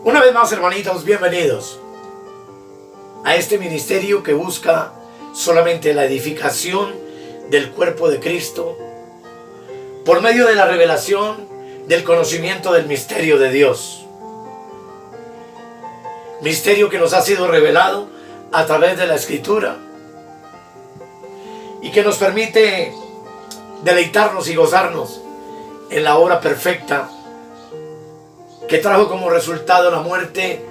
Una vez más, hermanitos, bienvenidos a este ministerio que busca solamente la edificación del cuerpo de Cristo por medio de la revelación del conocimiento del misterio de Dios. Misterio que nos ha sido revelado a través de la Escritura y que nos permite deleitarnos y gozarnos en la obra perfecta que trajo como resultado la muerte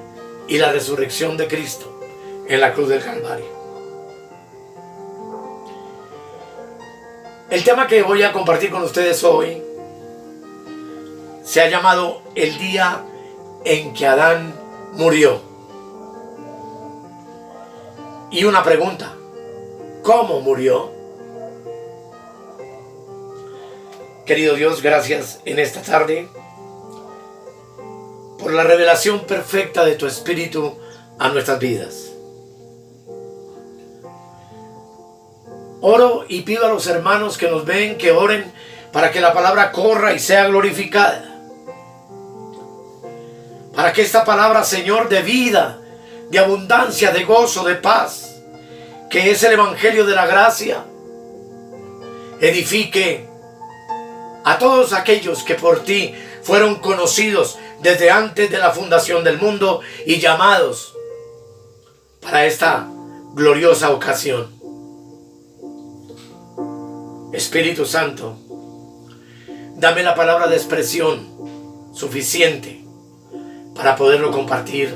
y la resurrección de Cristo en la cruz del Calvario. El tema que voy a compartir con ustedes hoy se ha llamado el día en que Adán murió. Y una pregunta: ¿cómo murió? Querido Dios, gracias en esta tarde por la revelación perfecta de tu Espíritu a nuestras vidas. Oro y pido a los hermanos que nos ven que oren para que la palabra corra y sea glorificada. Para que esta palabra, Señor, de vida, de abundancia, de gozo, de paz, que es el Evangelio de la gracia, edifique a todos aquellos que por ti fueron conocidos desde antes de la fundación del mundo y llamados para esta gloriosa ocasión. Espíritu Santo, dame la palabra de expresión suficiente para poderlo compartir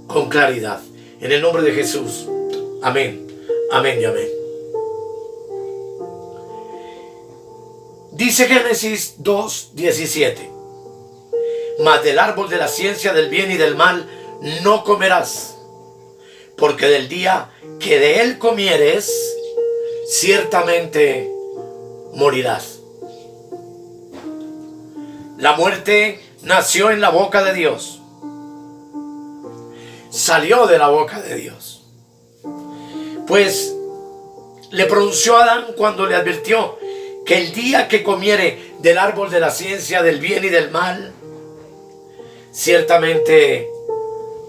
con claridad. En el nombre de Jesús. Amén, amén y amén. Dice Génesis 2:17: mas del árbol de la ciencia del bien y del mal no comerás, porque del día que de él comieres, ciertamente morirás. La muerte nació en la boca de Dios. Salió de la boca de Dios. Pues le pronunció a Adán cuando le advirtió que el día que comiere del árbol de la ciencia del bien y del mal, ciertamente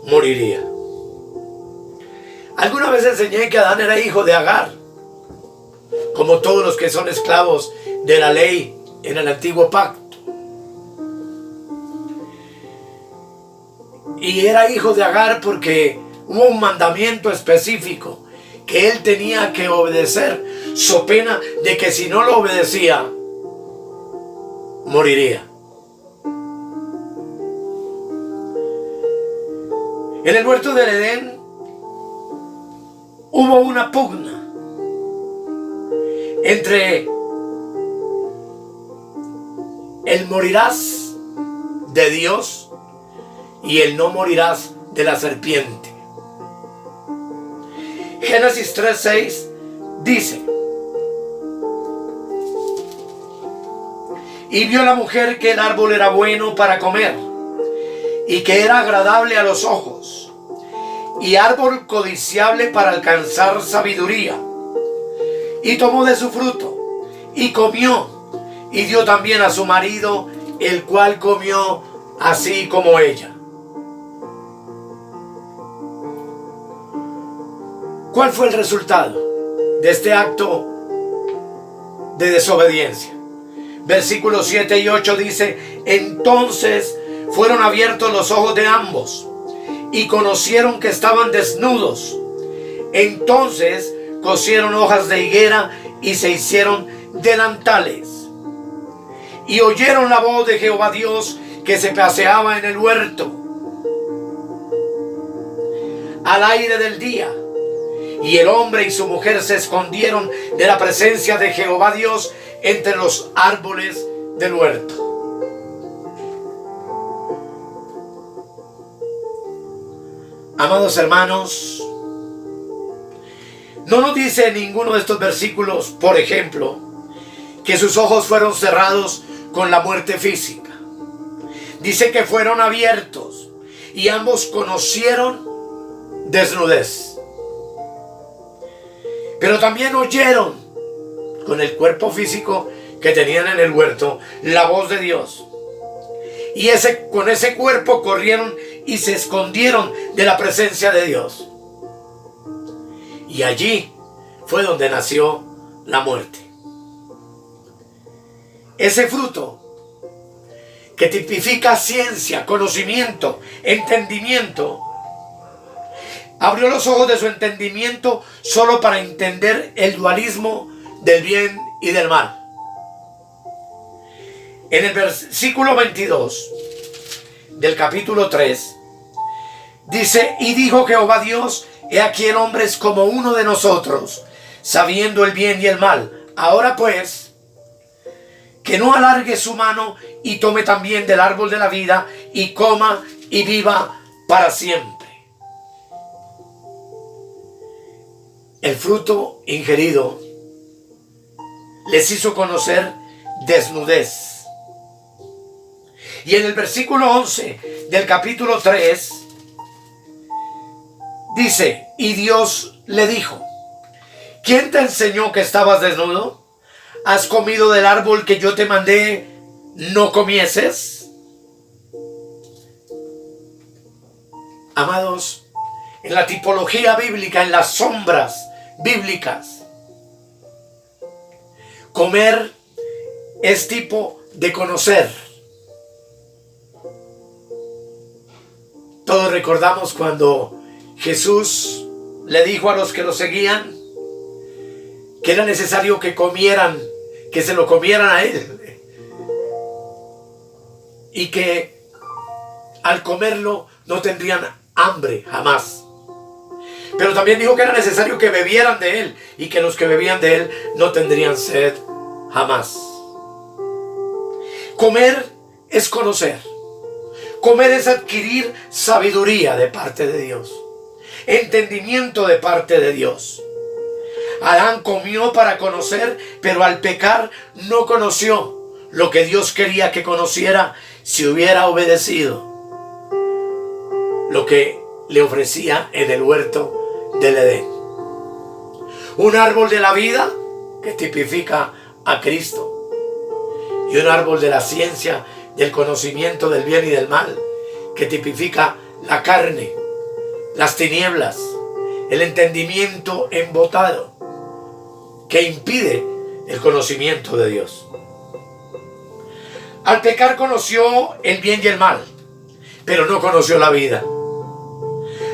moriría. Alguna vez enseñé que Adán era hijo de Agar, como todos los que son esclavos de la ley en el antiguo pacto. Y era hijo de Agar porque hubo un mandamiento específico que él tenía que obedecer, so pena de que si no lo obedecía, moriría. En el huerto del Edén hubo una pugna entre el morirás de Dios y el no morirás de la serpiente. Génesis 3:6 dice: y vio la mujer que el árbol era bueno para comer, y que era agradable a los ojos, y árbol codiciable para alcanzar sabiduría. Y tomó de su fruto, y comió, y dio también a su marido, el cual comió así como ella. ¿Cuál fue el resultado de este acto de desobediencia? Versículos 7 y 8 dice: entonces fueron abiertos los ojos de ambos, y conocieron que estaban desnudos. Entonces cosieron hojas de higuera y se hicieron delantales. Y oyeron la voz de Jehová Dios que se paseaba en el huerto al aire del día. Y el hombre y su mujer se escondieron de la presencia de Jehová Dios entre los árboles del huerto. Amados hermanos, no nos dice en ninguno de estos versículos, por ejemplo, que sus ojos fueron cerrados con la muerte física. Dice que fueron abiertos y ambos conocieron desnudez. Pero también oyeron con el cuerpo físico que tenían en el huerto la voz de Dios. Y con ese cuerpo corrieron y se escondieron de la presencia de Dios. Y allí fue donde nació la muerte. Ese fruto que tipifica ciencia, conocimiento, entendimiento, abrió los ojos de su entendimiento solo para entender el dualismo del bien y del mal. En el versículo 22 del capítulo 3 dice: y dijo Jehová Dios, he aquí el hombre es como uno de nosotros, sabiendo el bien y el mal. Ahora pues, que no alargue su mano y tome también del árbol de la vida y coma y viva para siempre. El fruto ingerido les hizo conocer desnudez. Y en el versículo 11 del capítulo 3 dice: y Dios le dijo, ¿quién te enseñó que estabas desnudo? ¿Has comido del árbol que yo te mandé no comieses? Amados, en la tipología bíblica, en las sombras bíblicas, comer es tipo de conocer. Todos recordamos cuando Jesús le dijo a los que lo seguían que era necesario que comieran, que se lo comieran a él, y que al comerlo no tendrían hambre jamás. Pero también dijo que era necesario que bebieran de él, y que los que bebían de él no tendrían sed jamás. Comer es conocer. Comer es adquirir sabiduría de parte de Dios, entendimiento de parte de Dios. Adán comió para conocer, pero al pecar no conoció lo que Dios quería que conociera si hubiera obedecido lo que le ofrecía en el huerto del Edén. Un árbol de la vida que tipifica a Cristo, y un árbol de la ciencia, del conocimiento del bien y del mal, que tipifica la carne, las tinieblas, el entendimiento embotado, que impide el conocimiento de Dios. Al pecar conoció el bien y el mal, pero no conoció la vida.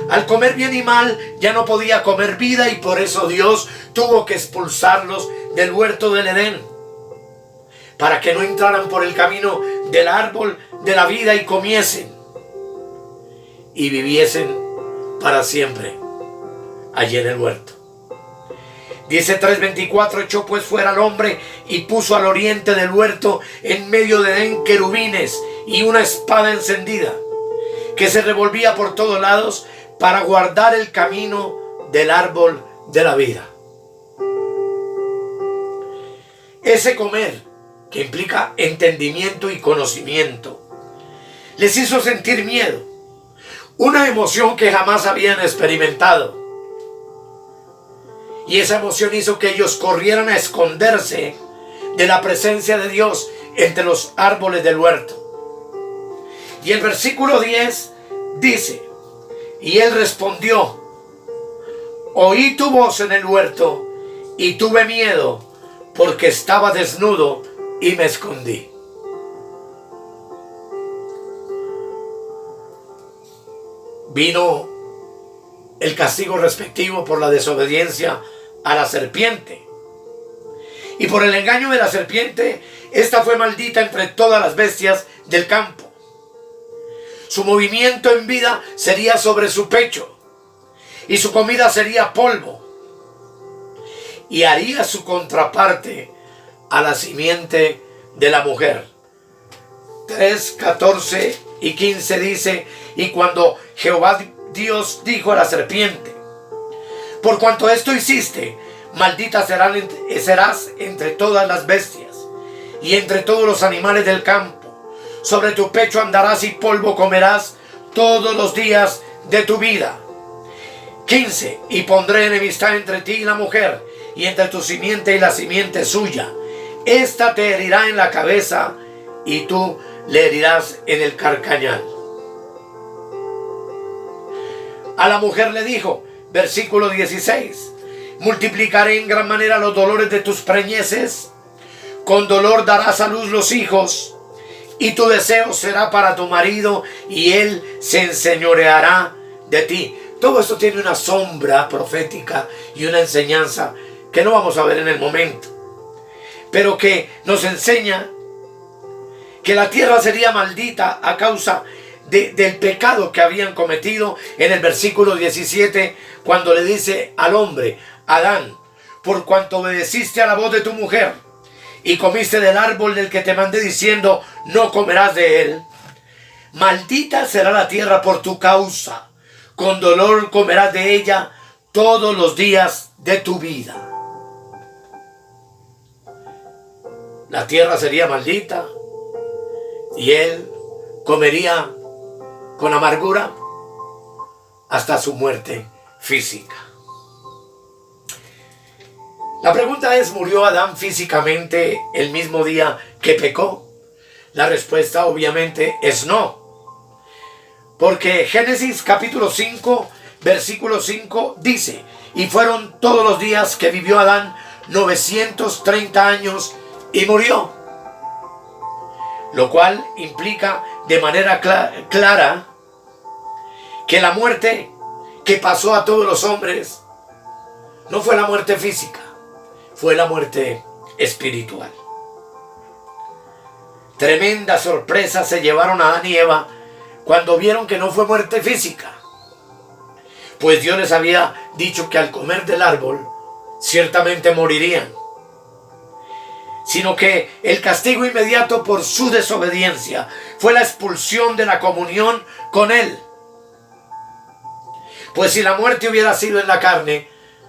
Al comer bien y mal ya no podía comer vida, y por eso Dios tuvo que expulsarlos del huerto del Edén, para que no entraran por el camino del árbol de la vida y comiesen y viviesen para siempre allí en el huerto. Dice 3:24: echó pues fuera al hombre y puso al oriente del huerto en medio de Edén querubines y una espada encendida que se revolvía por todos lados para guardar el camino del árbol de la vida. Ese comer, que implica entendimiento y conocimiento, les hizo sentir miedo, una emoción que jamás habían experimentado. Y esa emoción hizo que ellos corrieran a esconderse de la presencia de Dios entre los árboles del huerto. Y el versículo 10 dice: y él respondió, oí tu voz en el huerto y tuve miedo porque estaba desnudo y me escondí. Vino el castigo respectivo por la desobediencia a la serpiente. Y por el engaño de la serpiente, esta fue maldita entre todas las bestias del campo. Su movimiento en vida sería sobre su pecho, y su comida sería polvo. Y haría su contraparte a la simiente de la mujer. 3:14 y 15 dice: y cuando Jehová Dios dijo a la serpiente: por cuanto esto hiciste, maldita serás entre todas las bestias y entre todos los animales del campo. Sobre tu pecho andarás y polvo comerás todos los días de tu vida. 15: y pondré enemistad entre ti y la mujer, y entre tu simiente y la simiente suya. Esta te herirá en la cabeza, y tú le herirás en el carcañal. A la mujer le dijo, versículo 16, multiplicaré en gran manera los dolores de tus preñeces, con dolor darás a luz los hijos, y tu deseo será para tu marido, y él se enseñoreará de ti. Todo esto tiene una sombra profética y una enseñanza que no vamos a ver en el momento, pero que nos enseña que la tierra sería maldita a causa del pecado que habían cometido. En el versículo 17, cuando le dice al hombre, Adán, por cuanto obedeciste a la voz de tu mujer y comiste del árbol del que te mandé diciendo, no comerás de él, maldita será la tierra por tu causa, con dolor comerás de ella todos los días de tu vida. La tierra sería maldita y él comería con amargura hasta su muerte física. La pregunta es, ¿murió Adán físicamente el mismo día que pecó? La respuesta obviamente es no. Porque Génesis capítulo 5, versículo 5 dice, y fueron todos los días que vivió Adán 930 años y murió. Lo cual implica de manera clara que la muerte que pasó a todos los hombres no fue la muerte física, fue la muerte espiritual. Tremenda sorpresa se llevaron a Adán y Eva cuando vieron que no fue muerte física, pues Dios les había dicho que al comer del árbol ciertamente morirían, sino que el castigo inmediato por su desobediencia fue la expulsión de la comunión con Él. Pues si la muerte hubiera sido en la carne,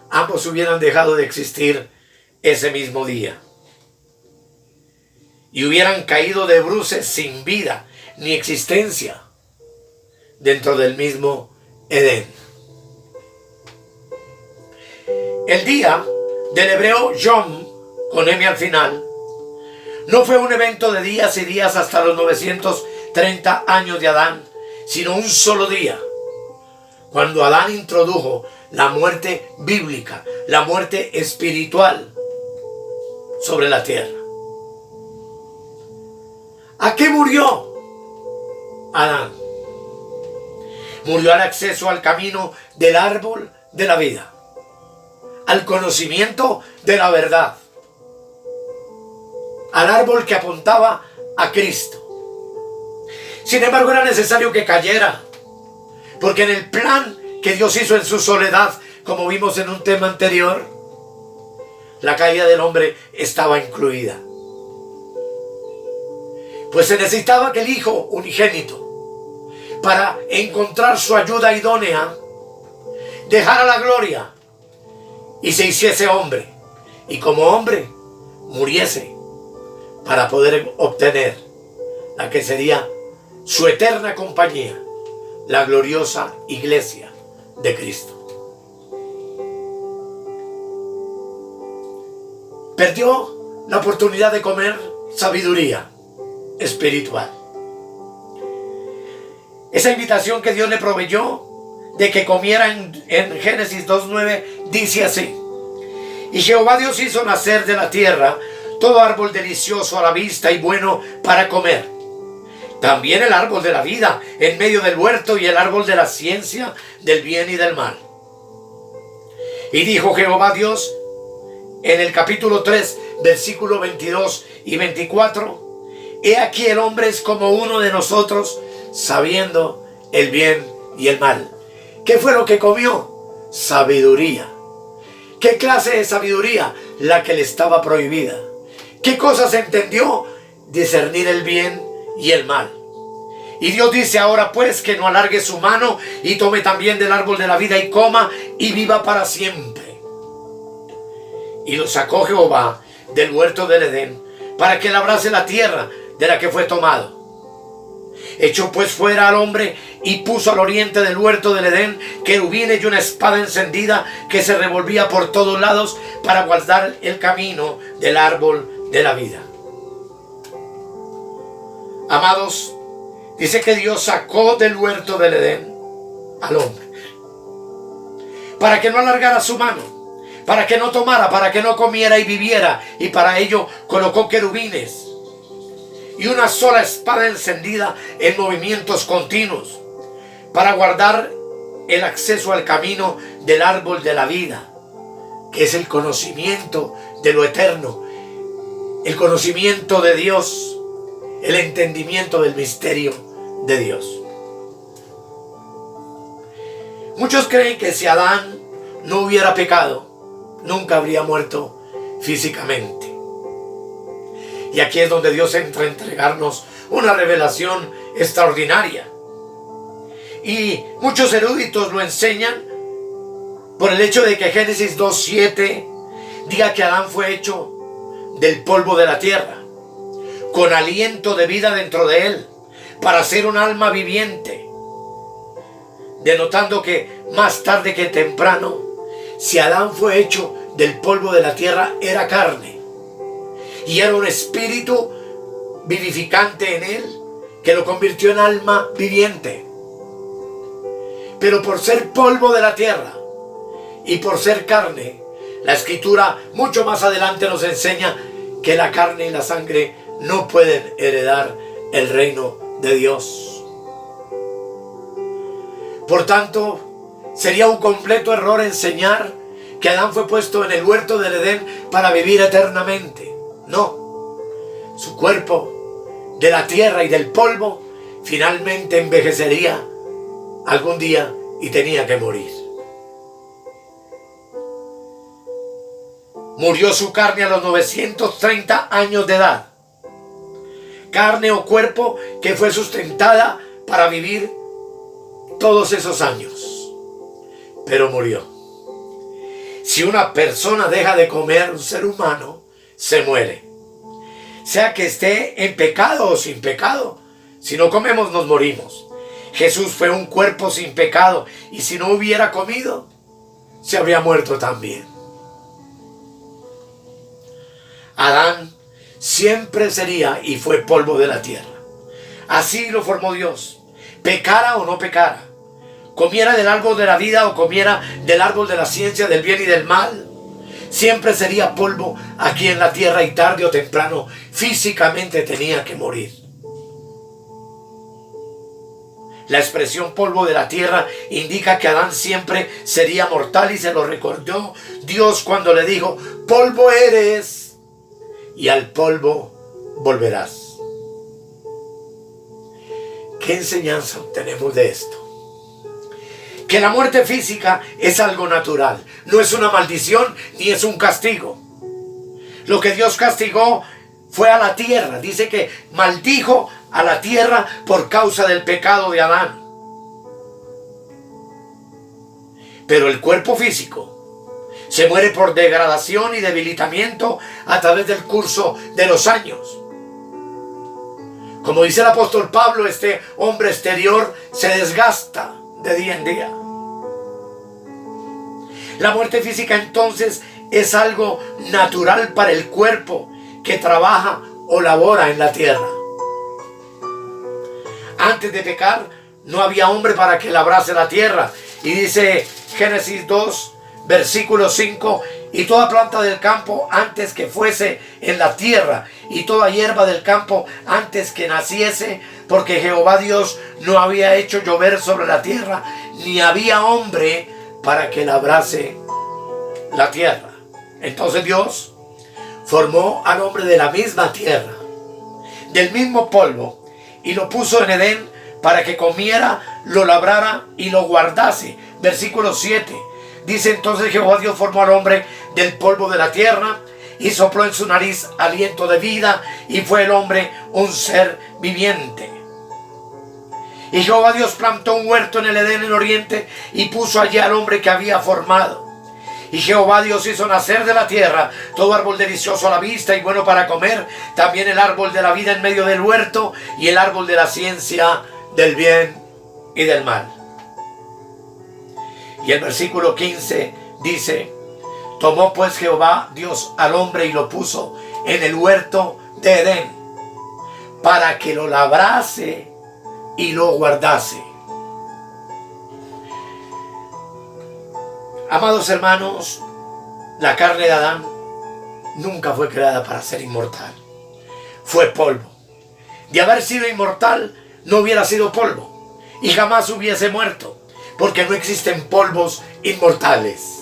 ambos hubieran dejado de existir ese mismo día y hubieran caído de bruces sin vida ni existencia dentro del mismo Edén. El día del hebreo Yom, con M al final, no fue un evento de días y días hasta los 930 años de Adán, sino un solo día, cuando Adán introdujo la muerte bíblica, la muerte espiritual sobre la tierra. ¿A qué murió Adán? Murió al acceso al camino del árbol de la vida, al conocimiento de la verdad, al árbol que apuntaba a Cristo. Sin embargo, era necesario que cayera, porque en el plan que Dios hizo en su soledad, como vimos en un tema anterior, la caída del hombre estaba incluida. Pues se necesitaba que el Hijo unigénito, para encontrar su ayuda idónea, dejara la gloria y se hiciese hombre, y como hombre muriese para poder obtener la que sería su eterna compañía, la gloriosa iglesia de Cristo. Perdió la oportunidad de comer sabiduría espiritual. Esa invitación que Dios le proveyó de que comiera en Génesis 2:9 dice así: y Jehová Dios hizo nacer de la tierra todo árbol delicioso a la vista y bueno para comer, también el árbol de la vida en medio del huerto y el árbol de la ciencia del bien y del mal. Y dijo Jehová Dios en el capítulo 3, versículo 22 y 24, he aquí el hombre es como uno de nosotros, sabiendo el bien y el mal. ¿Qué fue lo que comió? Sabiduría. ¿Qué clase de sabiduría? La que le estaba prohibida. ¿Qué cosas entendió? Discernir el bien y el mal. Y Dios dice: ahora pues que no alargue su mano y tome también del árbol de la vida y coma y viva para siempre. Y lo sacó Jehová del huerto del Edén para que labrase la tierra de la que fue tomado. Echó pues fuera al hombre y puso al oriente del huerto del Edén querubines y una espada encendida que se revolvía por todos lados para guardar el camino del árbol de la vida. Amados, dice que Dios sacó del huerto del Edén al hombre para que no alargara su mano, para que no tomara, para que no comiera y viviera, y para ello colocó querubines y una sola espada encendida en movimientos continuos para guardar el acceso al camino del árbol de la vida, que es el conocimiento de lo eterno, el conocimiento de Dios, el entendimiento del misterio de Dios. Muchos creen que si Adán no hubiera pecado, nunca habría muerto físicamente. Y aquí es donde Dios entra a entregarnos una revelación extraordinaria. Y muchos eruditos lo enseñan por el hecho de que Génesis 2:7 diga que Adán fue hecho del polvo de la tierra, con aliento de vida dentro de él, para ser un alma viviente, denotando que más tarde que temprano, si Adán fue hecho del polvo de la tierra, era carne, y era un espíritu vivificante en él, que lo convirtió en alma viviente. Pero por ser polvo de la tierra y por ser carne, la Escritura mucho más adelante nos enseña que la carne y la sangre no pueden heredar el reino de Dios. Por tanto, sería un completo error enseñar que Adán fue puesto en el huerto del Edén para vivir eternamente. No, su cuerpo de la tierra y del polvo finalmente envejecería algún día y tenía que morir. Murió su carne a los 930 años de edad. Carne o cuerpo que fue sustentada para vivir todos esos años. Pero murió. Si una persona deja de comer, un ser humano, se muere. Sea que esté en pecado o sin pecado. Si no comemos, nos morimos. Jesús fue un cuerpo sin pecado, y si no hubiera comido, se habría muerto también. Adán siempre sería y fue polvo de la tierra. Así lo formó Dios. Pecara o no pecara, comiera del árbol de la vida o comiera del árbol de la ciencia del bien y del mal, siempre sería polvo aquí en la tierra, y tarde o temprano físicamente tenía que morir. La expresión polvo de la tierra indica que Adán siempre sería mortal, y se lo recordó Dios cuando le dijo: polvo eres y al polvo volverás. ¿Qué enseñanza obtenemos de esto? Que la muerte física es algo natural, no es una maldición ni es un castigo. Lo que Dios castigó fue a la tierra. Dice que maldijo a la tierra por causa del pecado de Adán. Pero el cuerpo físico se muere por degradación y debilitamiento a través del curso de los años. Como dice el apóstol Pablo, este hombre exterior se desgasta de día en día. La muerte física entonces es algo natural para el cuerpo que trabaja o labora en la tierra. Antes de pecar no había hombre para que labrase la tierra. Y dice Génesis 2, versículo 5: y toda planta del campo antes que fuese en la tierra, y toda hierba del campo antes que naciese, porque Jehová Dios no había hecho llover sobre la tierra, ni había hombre para que labrase la tierra. Entonces Dios formó al hombre de la misma tierra, del mismo polvo, y lo puso en Edén para que comiera, lo labrara y lo guardase. Versículo 7. Dice: entonces Jehová Dios formó al hombre del polvo de la tierra y sopló en su nariz aliento de vida, y fue el hombre un ser viviente. Y Jehová Dios plantó un huerto en el Edén en oriente y puso allí al hombre que había formado. Y Jehová Dios hizo nacer de la tierra todo árbol delicioso a la vista y bueno para comer, también el árbol de la vida en medio del huerto, y el árbol de la ciencia del bien y del mal. Y el versículo 15 dice: tomó pues Jehová Dios al hombre y lo puso en el huerto de Edén para que lo labrase y lo guardase. Amados hermanos, la carne de Adán nunca fue creada para ser inmortal. Fue polvo. De haber sido inmortal, no hubiera sido polvo y jamás hubiese muerto, porque no existen polvos inmortales.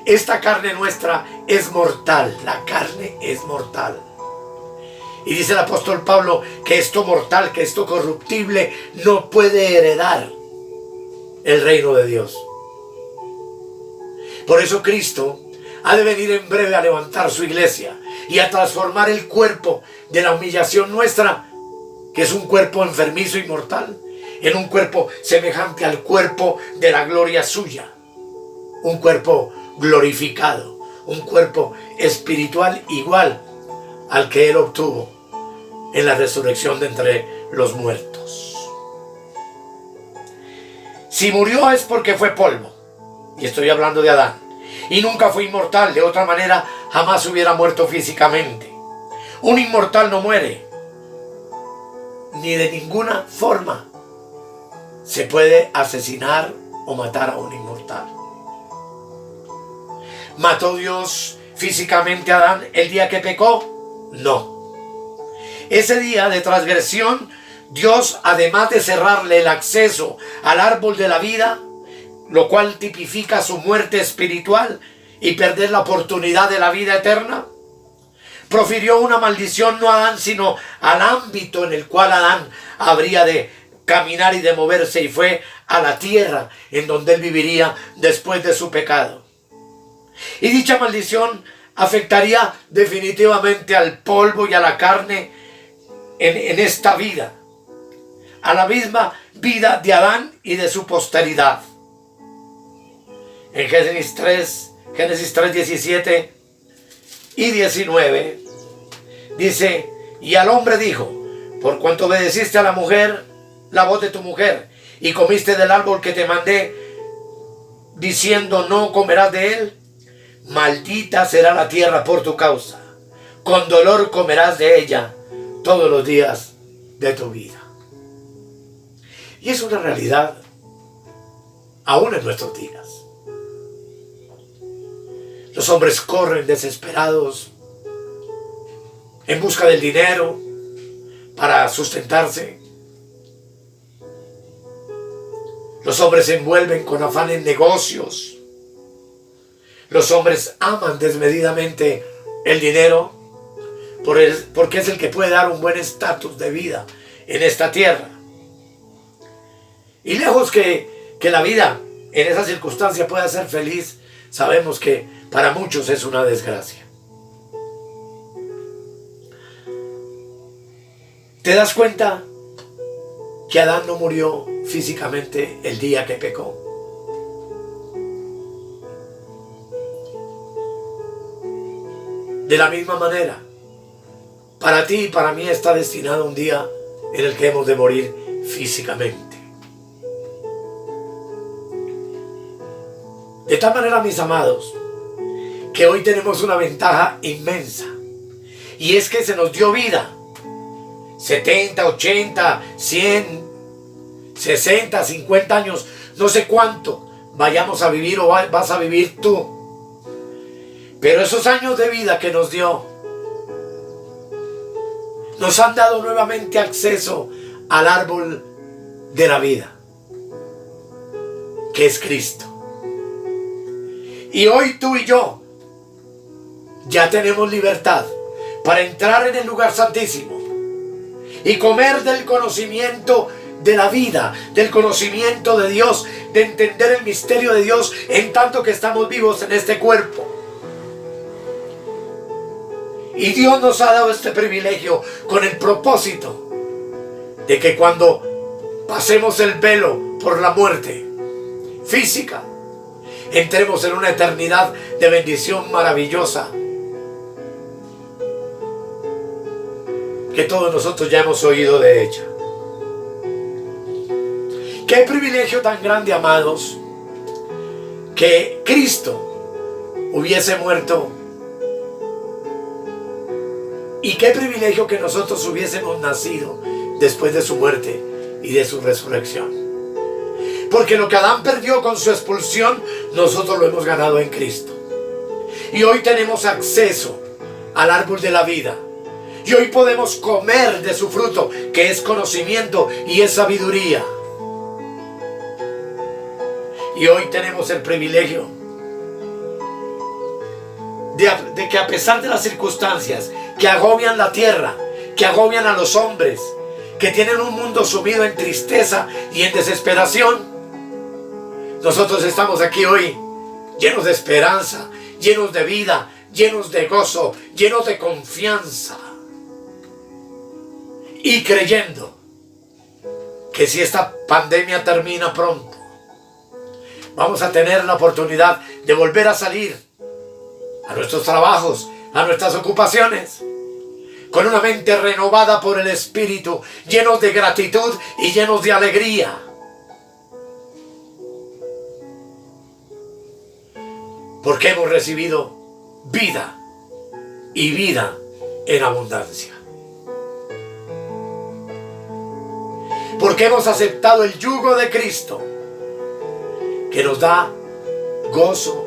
Esta carne nuestra es mortal, la carne es mortal. Y dice el apóstol Pablo que esto mortal, que esto corruptible, no puede heredar el reino de Dios. Por eso Cristo ha de venir en breve a levantar su iglesia y a transformar el cuerpo de la humillación nuestra, que es un cuerpo enfermizo y mortal, en un cuerpo semejante al cuerpo de la gloria suya. Un cuerpo glorificado, un cuerpo espiritual igual al que Él obtuvo en la resurrección de entre los muertos. Si murió es porque fue polvo, y estoy hablando de Adán, y nunca fue inmortal. De otra manera jamás hubiera muerto físicamente. Un inmortal no muere, ni de ninguna forma se puede asesinar o matar a un inmortal. ¿Mató Dios físicamente a Adán el día que pecó? No. Ese día de transgresión, Dios, además de cerrarle el acceso al árbol de la vida, lo cual tipifica su muerte espiritual y perder la oportunidad de la vida eterna, profirió una maldición no a Adán, sino al ámbito en el cual Adán habría de caminar y de moverse, y fue a la tierra en donde él viviría después de su pecado. Y dicha maldición afectaría definitivamente al polvo y a la carne en esta vida, a la misma vida de Adán y de su posteridad. En Génesis 3, 17 y 19, dice: y al hombre dijo: por cuanto obedeciste a la mujer, la voz de tu mujer, y comiste del árbol que te mandé, diciendo no comerás de él, maldita será la tierra por tu causa, con dolor comerás de ella todos los días de tu vida. Y es una realidad aún en nuestros días. Los hombres corren desesperados en busca del dinero para sustentarse. Los hombres se envuelven con afán en negocios. Los hombres aman desmedidamente el dinero porque es el que puede dar un buen estatus de vida en esta tierra. Y lejos que la vida en esa circunstancia pueda ser feliz, sabemos que para muchos es una desgracia. ¿Te das cuenta que Adán no murió físicamente el día que pecó? De la misma manera, para ti y para mí está destinado un día en el que hemos de morir físicamente. De tal manera, mis amados, que hoy tenemos una ventaja inmensa, y es que se nos dio vida. 70, 80, 100, 60, 50 años, no sé cuánto vayamos a vivir o vas a vivir tú. Pero esos años de vida que nos dio, nos han dado nuevamente acceso al árbol de la vida, que es Cristo. Y hoy tú y yo ya tenemos libertad para entrar en el lugar santísimo y comer del conocimiento de la vida, del conocimiento de Dios, de entender el misterio de Dios en tanto que estamos vivos en este cuerpo. Y Dios nos ha dado este privilegio con el propósito de que cuando pasemos el velo por la muerte física, entremos en una eternidad de bendición maravillosa que todos nosotros ya hemos oído de ella. Qué privilegio tan grande, amados, que Cristo hubiese muerto Y qué privilegio que nosotros hubiésemos nacido después de su muerte y de su resurrección. Porque lo que Adán perdió con su expulsión, nosotros lo hemos ganado en Cristo. Y hoy tenemos acceso al árbol de la vida. Y hoy podemos comer de su fruto, que es conocimiento y es sabiduría. Y hoy tenemos el privilegio de que a pesar de las circunstancias que agobian la tierra, que agobian a los hombres, que tienen un mundo sumido en tristeza y en desesperación, nosotros estamos aquí hoy llenos de esperanza, llenos de vida, llenos de gozo, llenos de confianza. Y creyendo que si esta pandemia termina pronto, vamos a tener la oportunidad de volver a salir a nuestros trabajos, a nuestras ocupaciones, con una mente renovada por el Espíritu, llenos de gratitud y llenos de alegría. Porque hemos recibido vida y vida en abundancia. Porque hemos aceptado el yugo de Cristo, que nos da gozo,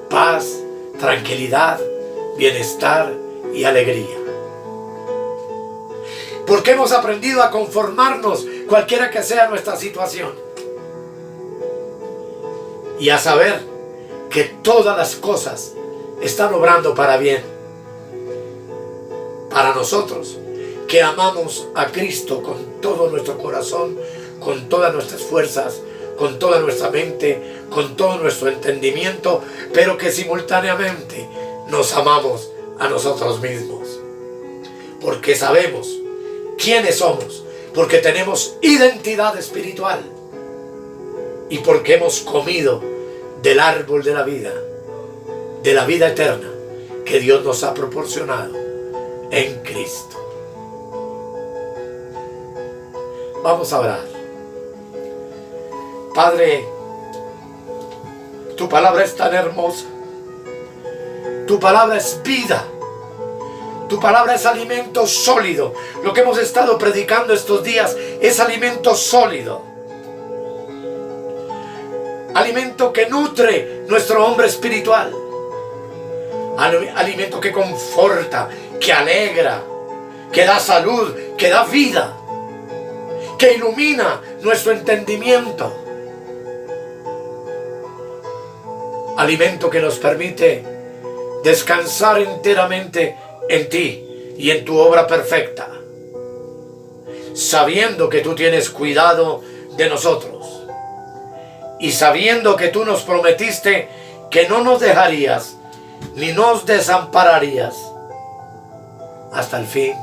paz, tranquilidad, bienestar y alegría. Porque hemos aprendido a conformarnos cualquiera que sea nuestra situación. Y a saber que todas las cosas están obrando para bien. Para nosotros, que amamos a Cristo con todo nuestro corazón, con todas nuestras fuerzas, con toda nuestra mente, con todo nuestro entendimiento, pero que simultáneamente nos amamos a nosotros mismos. Porque sabemos quiénes somos, porque tenemos identidad espiritual y porque hemos comido del árbol de la vida eterna que Dios nos ha proporcionado en Cristo. Vamos a orar. Padre, tu palabra es tan hermosa. Tu palabra es vida. Tu palabra es alimento sólido. Lo que hemos estado predicando estos días es alimento sólido. Alimento que nutre nuestro hombre espiritual. Alimento que conforta, que alegra, que da salud, que da vida, que ilumina nuestro entendimiento. Alimento que nos permite descansar enteramente en ti y en tu obra perfecta, sabiendo que tú tienes cuidado de nosotros y sabiendo que tú nos prometiste que no nos dejarías ni nos desampararías hasta el fin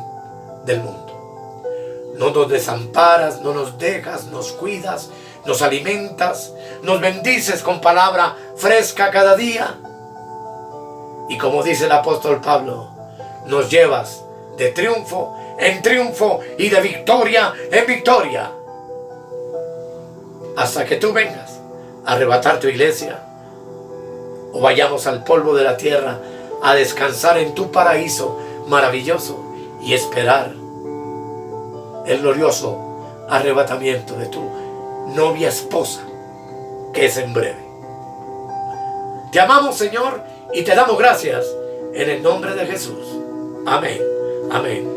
del mundo. No nos desamparas, no nos dejas, nos cuidas, nos alimentas, nos bendices con palabra fresca cada día. Y como dice el apóstol Pablo, nos llevas de triunfo en triunfo y de victoria en victoria, hasta que tú vengas a arrebatar tu iglesia o vayamos al polvo de la tierra a descansar en tu paraíso maravilloso y esperar el glorioso arrebatamiento de tu novia esposa, que es en breve. Te amamos, Señor, y te damos gracias en el nombre de Jesús. Amén, amén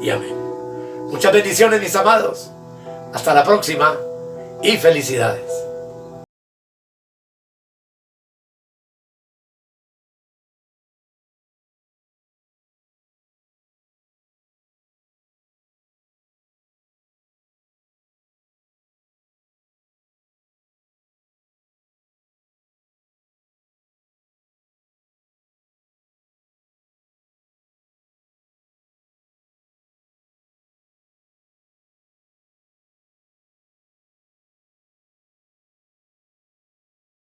y amén. Muchas bendiciones, mis amados. Hasta la próxima y felicidades.